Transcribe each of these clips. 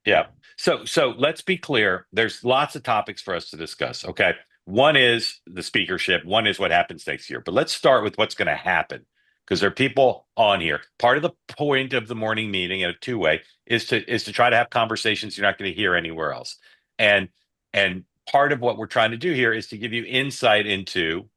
Yeah. So let's be clear. There's lots of topics for us to discuss. Okay. One is the speakership. One is what happens next year. But let's start with what's going to happen because there are people on here. Part of the point of the morning meeting at a two-way is to try to have conversations you're not going to hear anywhere else. And and part of what we're trying to do here is to give you insight into,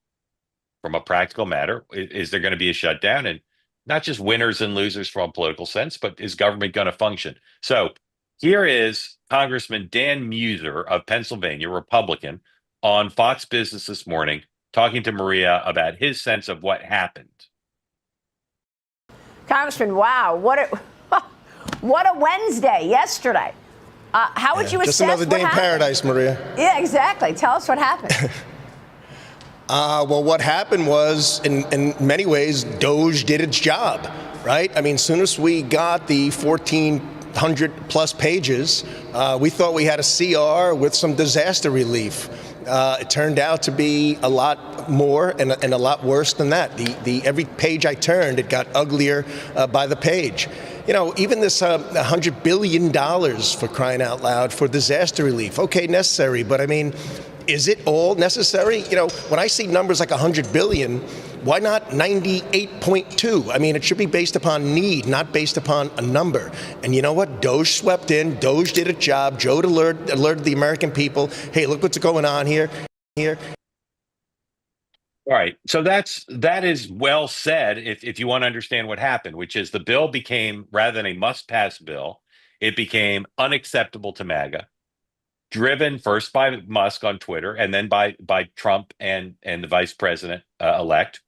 from a practical matter, is there going to be a shutdown? And not just winners and losers from a political sense, but is government going to function? So here is Congressman Dan Muser of Pennsylvania, Republican, on Fox Business this morning, talking to Maria about his sense of what happened. Congressman, wow, what a what a Wednesday yesterday. How would you assess just another day in paradise, Maria? Yeah, exactly. Tell us what happened. Well, what happened was, in many ways, Doge did its job, right? I mean, soon as we got the 1,400 plus pages, we thought we had a CR with some disaster relief. It turned out to be a lot more and a lot worse than that. Every page I turned, it got uglier by the page. You know, even this $100 billion, for crying out loud, for disaster relief. Okay, necessary, but I mean, is it all necessary? You know, when I see numbers like 100 billion, why not 98.2? I mean, it should be based upon need, not based upon a number. And you know what? Doge swept in. Doge did a job. Joe alerted the American people. Hey, look what's going on here. All right. So that is well said if you want to understand what happened, which is the bill became, rather than a must-pass bill, it became unacceptable to MAGA, driven first by Musk on Twitter and then by Trump and the vice president elect.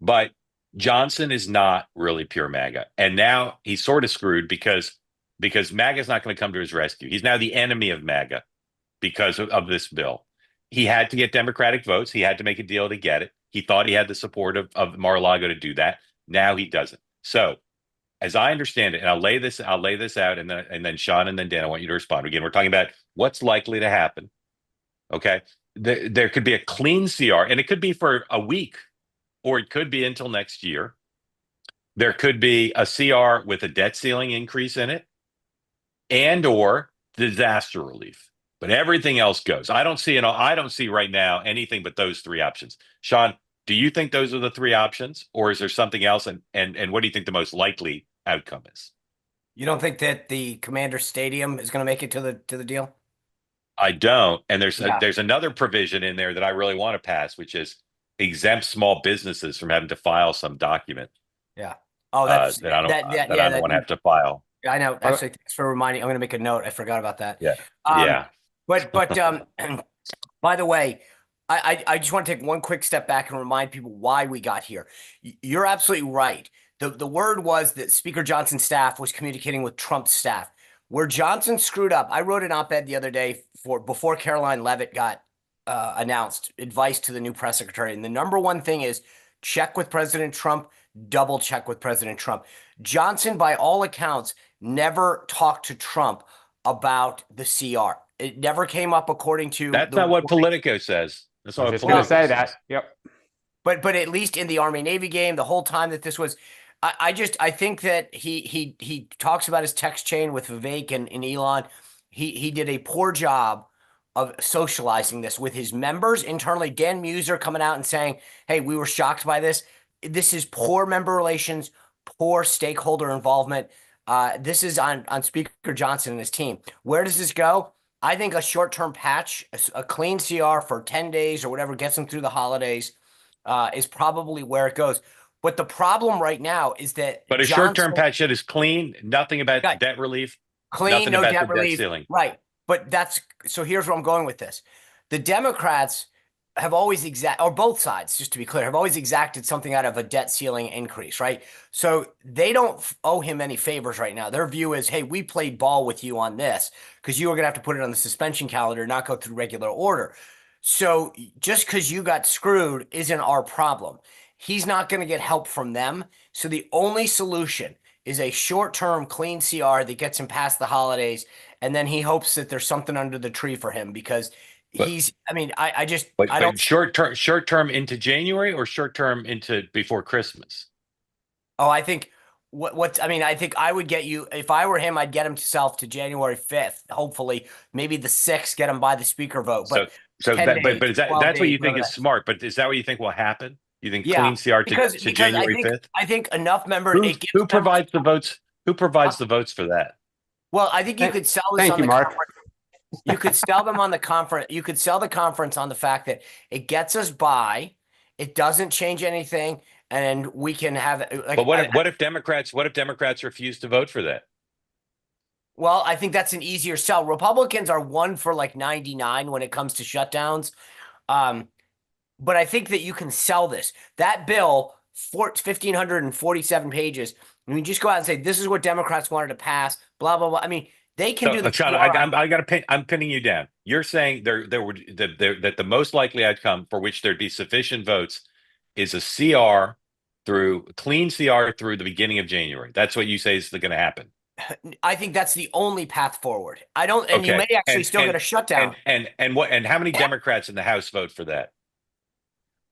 But Johnson is not really pure MAGA. And now he's sort of screwed because MAGA is not going to come to his rescue. He's now the enemy of MAGA because of this bill. He had to get Democratic votes. He had to make a deal to get it. He thought he had the support of Mar-a-Lago to do that. Now he doesn't. So, as I understand it, and I'll lay this out, and then Sean and then Dan, I want you to respond. Again, we're talking about what's likely to happen. Okay, there could be a clean CR, and it could be for a week, or it could be until next year. There could be a CR with a debt ceiling increase in it, and or disaster relief. But everything else goes. I don't see right now anything but those three options. Sean, do you think those are the three options, or is there something else? And what do you think the most likely outcome is? You don't think that the Commander Stadium is going to make it to the deal? I don't. And there's another provision in there that I really want to pass, which is exempt small businesses from having to file some document. Yeah. Oh, that I don't want to have to file. I know. Actually, thanks for reminding. I'm going to make a note. I forgot about that. Yeah. Yeah. But by the way, I just want to take one quick step back and remind people why we got here. You're absolutely right. The word was that Speaker Johnson's staff was communicating with Trump's staff. Where Johnson screwed up, I wrote an op-ed the other day before Caroline Leavitt got announced, advice to the new press secretary. And the number one thing is check with President Trump, double check with President Trump. Johnson, by all accounts, never talked to Trump about the CR. It never came up according to... That's not what Politico says. That's not what Politico say says. that. Yep. But at least in the Army-Navy game, the whole time that this was... I think that he talks about his text chain with Vivek and Elon. He did a poor job of socializing this with his members internally. Dan Muser coming out and saying, hey, we were shocked by this. This is poor member relations, poor stakeholder involvement. This is on Speaker Johnson and his team. Where does this go? I think a short-term patch, a clean CR for 10 days or whatever gets them through the holidays is probably where it goes. But the problem right now is that... But a short-term patch that is clean, nothing about debt relief. Clean, no debt relief. Right. But so here's where I'm going with this. The Democrats have always or both sides, just to be clear, have always exacted something out of a debt ceiling increase, right? So they don't owe him any favors right now. Their view is, hey, we played ball with you on this because you were going to have to put it on the suspension calendar, not go through regular order. So just because you got screwed isn't our problem. He's not going to get help from them. So the only solution is a short-term clean CR that gets him past the holidays. And then he hopes that there's something under the tree for him because I don't. Short term into January or short term into before Christmas? Oh, I think I mean, I think I would get you, if I were him, I'd get himself to January 5th. Hopefully, maybe the 6th, get him by the speaker vote. So, But so 10 that, days, but is that 12 that's what days, you think whatever is that is. smart? But is that what you think will happen? You think Yeah, clean CR because to January 5th? I think enough members, Who it gives who members. provides the votes? Who provides the votes for that? Well, I think you could sell this Thank on you, the Mark. conference. You could sell them on the conference. You could sell the conference on the fact that it gets us by, it doesn't change anything, and we can have like. But what if Democrats refuse to vote for that? Well, I think that's an easier sell. Republicans are 1 for like 99 when it comes to shutdowns. But I think that you can sell this. That bill, 1,547 pages, and we just go out and say, this is what Democrats wanted to pass, blah, blah, blah. I mean, they can do the Sean, I'm pinning you down. You're saying that the most likely outcome for which there'd be sufficient votes is a clean CR through the beginning of January. That's what you say is going to happen. I think that's the only path forward. I don't, and you may actually still get a shutdown. And how many Democrats in the House vote for that?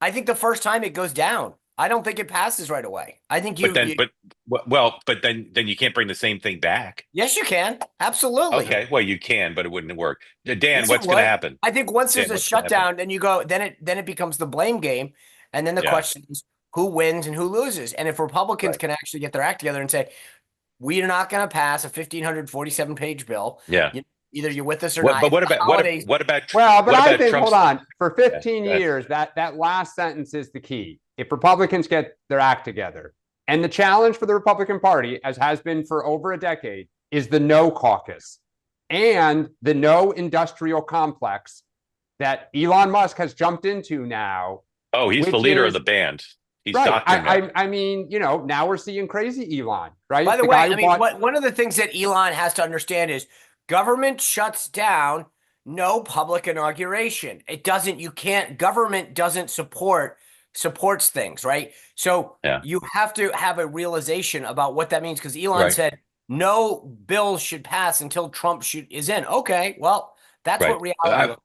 I think the first time it goes down. I don't think it passes right away. I think but then you can't bring the same thing back. Yes, you can. Absolutely. Okay, well you can, but it wouldn't work. Dan, Yes, what's going to happen? I think once there's a shutdown, then you go, then it becomes the blame game, and then the question is who wins and who loses. And if Republicans can actually get their act together and say, we are not going to pass a 1,547-page bill. Yeah. Either you're with us or not. But what about well, but I think, Trump's, hold on, for 15 years, that last sentence is the key. If Republicans get their act together, and the challenge for the Republican Party, as has been for over a decade, is the no caucus and the no industrial complex that Elon Musk has jumped into now. Oh, he's the leader of the band. He's right. I mean, now we're seeing crazy Elon, right? By the way, I mean, one of the things that Elon has to understand is government shuts down, no public inauguration. Government doesn't supports things, right? So you have to have a realization about what that means, because Elon said no bills should pass until Trump is in. Okay, well, that's what reality is.